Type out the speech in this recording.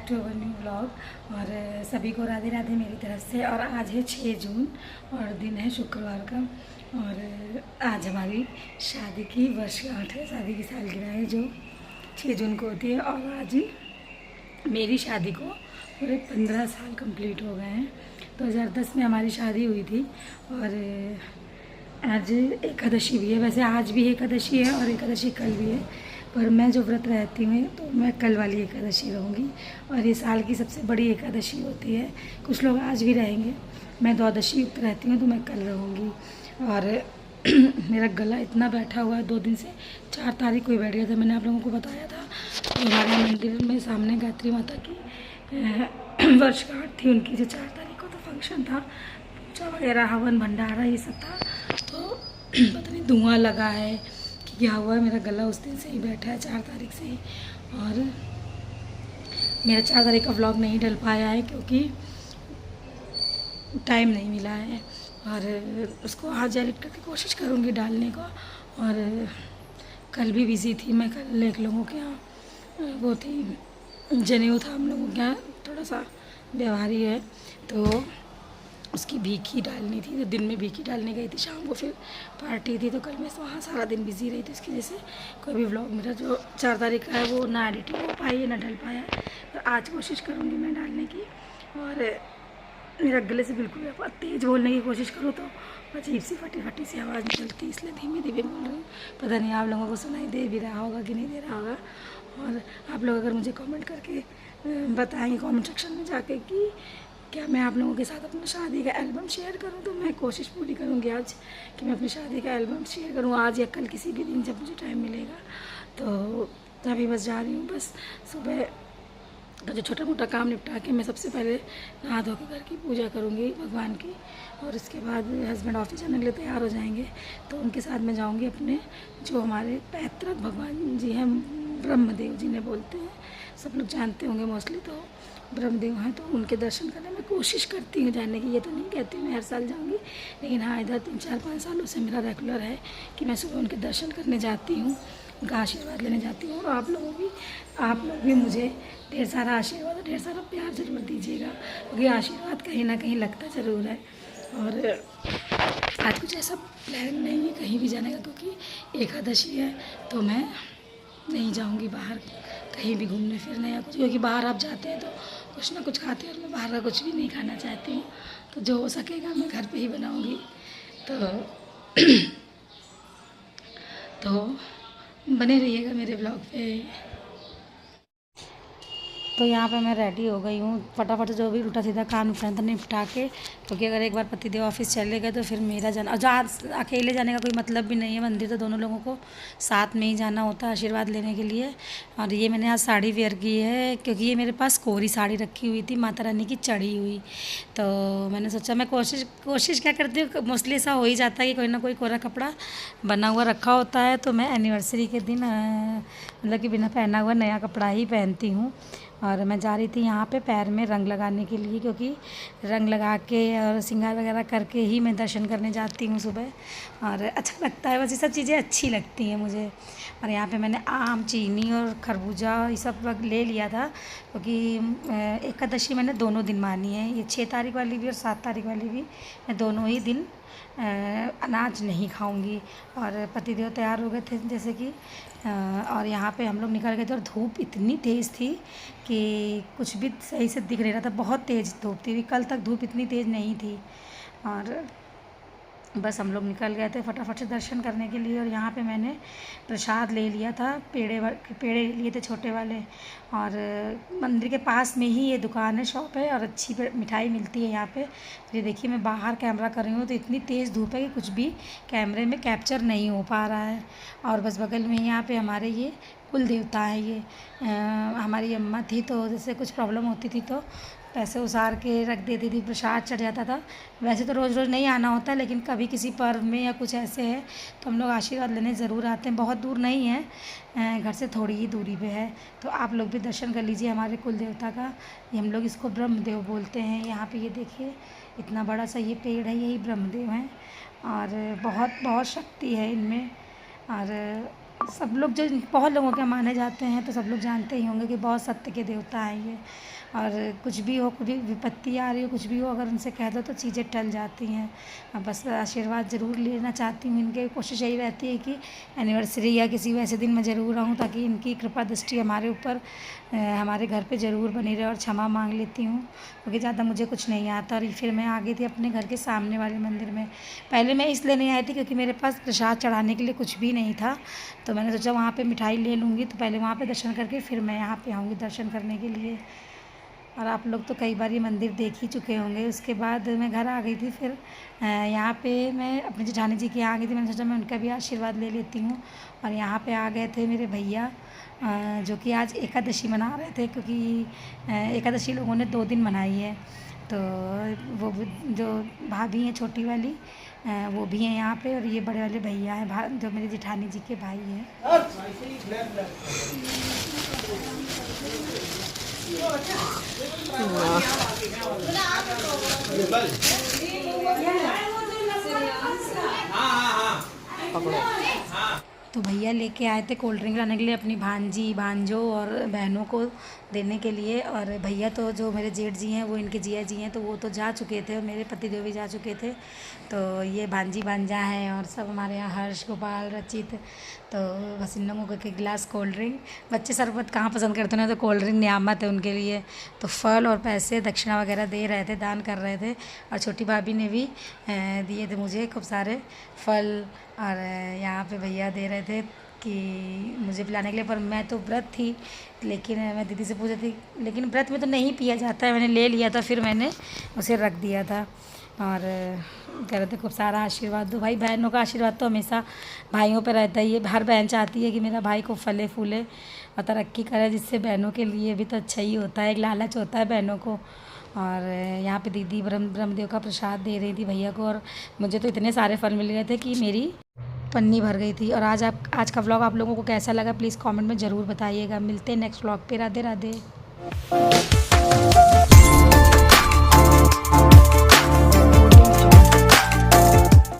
Back to our new vlog. और सभी को राधे राधे मेरी तरफ से। और आज है 6 जून और दिन है शुक्रवार का। और आज हमारी शादी की वर्षगांठ है, शादी की सालगिरह है जो 6 जून को होती है। और आज मेरी शादी को पूरे 15 साल कंप्लीट हो गए हैं। 2010 में हमारी शादी हुई थी। और आज एकादशी भी है, वैसे आज भी एकादशी है और एकादशी कल भी है, पर मैं जो व्रत रहती हूँ तो मैं कल वाली एकादशी रहूँगी। और ये साल की सबसे बड़ी एकादशी होती है। कुछ लोग आज भी रहेंगे, मैं द्वादशी युक्त रहती हूँ तो मैं कल रहूँगी। और मेरा गला इतना बैठा हुआ है 2 दिन से, 4 तारीख को ही बैठ गया था। मैंने आप लोगों को बताया था तो हमारे मंदिर में सामने गायत्री माता की वर्षगांठ थी उनकी, जो 4 तारीख को तो फंक्शन था, पूजा वगैरह, हवन भंडारा ये सब था। तो पता नहीं धुआं लगा है कि क्या हुआ है, मेरा गला उस दिन से ही बैठा है, 4 तारीख से ही। और मेरा 4 तारीख का व्लॉग नहीं डल पाया है क्योंकि टाइम नहीं मिला है। और उसको आज एडिट करके कोशिश करूँगी डालने का। और कल भी बिज़ी थी मैं, कल एक लोगों के यहाँ वो थी, जनेऊ था हम लोगों के यहाँ, थोड़ा सा व्यवहारी है तो उसकी भीखी डालनी थी, तो दिन में भीखी डालने गई थी, शाम को फिर पार्टी थी, तो कल मैं वहाँ सारा दिन बिज़ी रही थी। इसकी वजह से कोई भी व्लॉग मेरा जो 4 तारीख का है वो ना एडिटिंग हो पाई है ना डल पाया है। पर आज कोशिश करूँगी मैं डालने की। और मेरा गले से बिल्कुल तेज़ बोलने की कोशिश करूँ तो अजीब सी फटी सी आवाज़ निकलती है, इसलिए धीमे धीमे बोल रही हूँ। पता नहीं आप लोगों को सुनाई दे भी रहा होगा कि नहीं दे रहा होगा। और आप लोग अगर मुझे कमेंट करके बताएंगे कमेंट सेक्शन में जाके कि क्या मैं आप लोगों के साथ अपना शादी का एल्बम शेयर करूं, तो मैं कोशिश पूरी करूंगी आज कि मैं अपनी शादी का एल्बम शेयर करूं, आज या कल किसी भी दिन जब मुझे टाइम मिलेगा। तो अभी बस जा रही हूँ, बस सुबह का जो छोटा मोटा काम निपटा के मैं सबसे पहले नहा धो के घर की पूजा करूँगी भगवान की। और इसके बाद हस्बैंड ऑफिस जाने के लिए तैयार हो जाएंगे तो उनके साथ मैं जाऊँगी अपने जो हमारे पैतृक भगवान जी हैं, ब्रह्मदेव जी ने बोलते हैं, सब लोग जानते होंगे मोस्टली, तो ब्रह्मदेव हैं, तो उनके दर्शन करने में कोशिश करती हूँ जाने की। ये तो नहीं कहती मैं हर साल जाऊँगी, लेकिन हाँ इधर 3-4-5 सालों से मेरा रेगुलर है कि मैं सुबह उनके दर्शन करने जाती हूँ, उनका आशीर्वाद लेने जाती हूँ। और आप लोग भी मुझे ढेर सारा आशीर्वाद और ढेर सारा प्यार ज़रूर दीजिएगा, क्योंकि आशीर्वाद कहीं ना कहीं लगता ज़रूर है। और आज कुछ ऐसा प्लान नहीं है कहीं भी जाने का, क्योंकि एकादशी है तो मैं नहीं जाऊंगी बाहर कहीं भी घूमने फिरने या कुछ, क्योंकि बाहर आप जाते हैं तो कुछ ना कुछ खाते हैं और मैं बाहर का कुछ भी नहीं खाना चाहती हूँ। तो जो हो सकेगा मैं घर पे ही बनाऊंगी। तो बने रहिएगा मेरे ब्लॉग पे। तो यहाँ पे मैं रेडी हो गई हूँ, फटाफट जो भी उल्टा सीधा काम निपटाना था निपटा के, क्योंकि अगर एक बार पतिदेव ऑफिस चले गए तो फिर मेरा जाना, जो अकेले जाने का कोई मतलब भी नहीं है, मंदिर तो दोनों लोगों को साथ में ही जाना होता है आशीर्वाद लेने के लिए। और ये मैंने आज साड़ी वेयर की है क्योंकि ये मेरे पास कोरी साड़ी रखी हुई थी माता रानी की चढ़ी हुई, तो मैंने सोचा मैं कोशिश क्या करती हूँ, मोस्टली ऐसा हो ही जाता है कि कोई ना कोई कोरा कपड़ा बना हुआ रखा होता है, तो मैं एनिवर्सरी के दिन मतलब कि बिना पहना हुआ नया कपड़ा ही पहनती हूँ। और मैं जा रही थी यहाँ पे पैर में रंग लगाने के लिए, क्योंकि रंग लगा के और श्रृंगार वगैरह करके ही मैं दर्शन करने जाती हूँ सुबह। और अच्छा लगता है, बस ये सब चीज़ें अच्छी लगती हैं मुझे। और यहाँ पे मैंने आम, चीनी और खरबूजा ये सब ले लिया था, क्योंकि एकादशी मैंने दोनों दिन मानी है, ये 6 तारीख वाली भी और 7 तारीख वाली भी, मैं दोनों ही दिन अनाज नहीं खाऊंगी। और पतिदेव तैयार हो गए थे जैसे कि, और यहाँ पे हम लोग निकल गए थे और धूप इतनी तेज़ थी कि कुछ भी सही से दिख नहीं रहा था, बहुत तेज़ धूप थी, कल तक धूप इतनी तेज़ नहीं थी। और बस हम लोग निकल गए थे फटाफट से दर्शन करने के लिए। और यहाँ पे मैंने प्रसाद ले लिया था, पेड़े लिए थे छोटे वाले। और मंदिर के पास में ही ये दुकान है, शॉप है, और अच्छी मिठाई मिलती है यहाँ पे। ये देखिए मैं बाहर कैमरा कर रही हूँ तो इतनी तेज़ धूप है कि कुछ भी कैमरे में कैप्चर नहीं हो पा रहा है। और बस बगल में यहाँ पे हमारे ये कुल देवता है, ये हमारी अम्मा थी, तो जैसे कुछ प्रॉब्लम होती थी तो पैसे उसार के रख देती थी, प्रसाद चढ़ जाता था। वैसे तो रोज़ रोज़ नहीं आना होता, लेकिन कभी किसी पर्व में या कुछ ऐसे है तो हम लोग आशीर्वाद लेने ज़रूर आते हैं। बहुत दूर नहीं है, घर से थोड़ी ही दूरी पे है, तो आप लोग भी दर्शन कर लीजिए हमारे कुल देवता का। ये हम लोग इसको ब्रह्मदेव बोलते हैं। यहाँ पे ये देखिए इतना बड़ा सा ये पेड़ है, यही ब्रह्मदेव हैं, और बहुत बहुत शक्ति है इनमें। और सब लोग जो बहुत लोगों के माने जाते हैं तो सब लोग जानते ही होंगे कि बहुत सत्य के देवता हैं ये। और कुछ भी हो, कोई विपत्ति आ रही हो, कुछ भी हो, अगर उनसे कह दो तो चीज़ें टल जाती हैं। बस आशीर्वाद ज़रूर लेना चाहती हूँ इनके। कोशिश यही रहती है कि एनिवर्सरी या किसी वैसे दिन मैं ज़रूर आऊँ, ताकि इनकी कृपा दृष्टि हमारे ऊपर, हमारे घर पे ज़रूर बनी रहे। और क्षमा मांग लेती हूँ क्योंकि ज़्यादा मुझे कुछ नहीं आता। और फिर मैं आ गई थी अपने घर के सामने वाले मंदिर में। पहले मैं इसलिए नहीं आई थी क्योंकि मेरे पास प्रसाद चढ़ाने के लिए कुछ भी नहीं था, तो मैंने सोचा वहाँ पे मिठाई ले लूँगी, तो पहले वहाँ पे दर्शन करके फिर मैं यहाँ पे आऊँगी दर्शन करने के लिए। और आप लोग तो कई बार ये मंदिर देख ही चुके होंगे। उसके बाद मैं घर आ गई थी। फिर यहाँ पे मैं अपनी जेठानी जी के यहाँ आ गई थी। मैंने सोचा मैं उनका भी आशीर्वाद ले लेती हूँ। और यहाँ पे आ गए थे मेरे भैया, जो कि आज एकादशी मना रहे थे, क्योंकि एकादशी लोगों ने 2 दिन मनाई है। तो वो जो भाभी हैं छोटी वाली, वो भी हैं यहाँ पे। और ये बड़े वाले भैया हैं, जो मेरी जेठानी जी के भाई हैं। तो भैया लेके आए थे कोल्ड ड्रिंक लाने के लिए अपनी भांजी भांजों और बहनों को देने के लिए। और भैया तो जो मेरे जेठ जी हैं वो इनके जिया जी हैं, तो वो तो जा चुके थे और मेरे पतिदेव भी जा चुके थे। तो ये भांजी भांजा हैं और सब हमारे यहाँ हर्ष, गोपाल, रचित। तो बस इन लोगों को एक गिलास कोल्ड ड्रिंक। बच्चे शरबत कहाँ पसंद करते हैं, तो कोल्ड ड्रिंक नियामत है उनके लिए। तो फल और पैसे दक्षिणा वगैरह दे रहे थे, दान कर रहे थे। और छोटी भाभी ने भी दिए थे मुझे खूब सारे फल। और यहाँ पे भैया दे रहे थे कि मुझे पिलाने के लिए, पर मैं तो व्रत थी। लेकिन मैं दीदी से पूछी थी, लेकिन व्रत में तो नहीं पिया जाता है। मैंने ले लिया था, फिर मैंने उसे रख दिया था। और कह रहे थे खूब सारा आशीर्वाद दो। भाई बहनों का आशीर्वाद तो हमेशा भाइयों पे रहता ही है। हर बहन चाहती है कि मेरा भाई को फले फूले और तरक्की करे, जिससे बहनों के लिए भी तो अच्छा ही होता है, एक लालच होता है बहनों को। और यहाँ पे दीदी ब्रह्मदेव का प्रसाद दे रही थी भैया को। और मुझे तो इतने सारे फल मिल गए थे कि मेरी पन्नी भर गई थी। और आज का व्लॉग आप लोगों को कैसा लगा प्लीज़ कमेंट में ज़रूर बताइएगा। मिलते हैं नेक्स्ट व्लॉग पे। राधे राधे।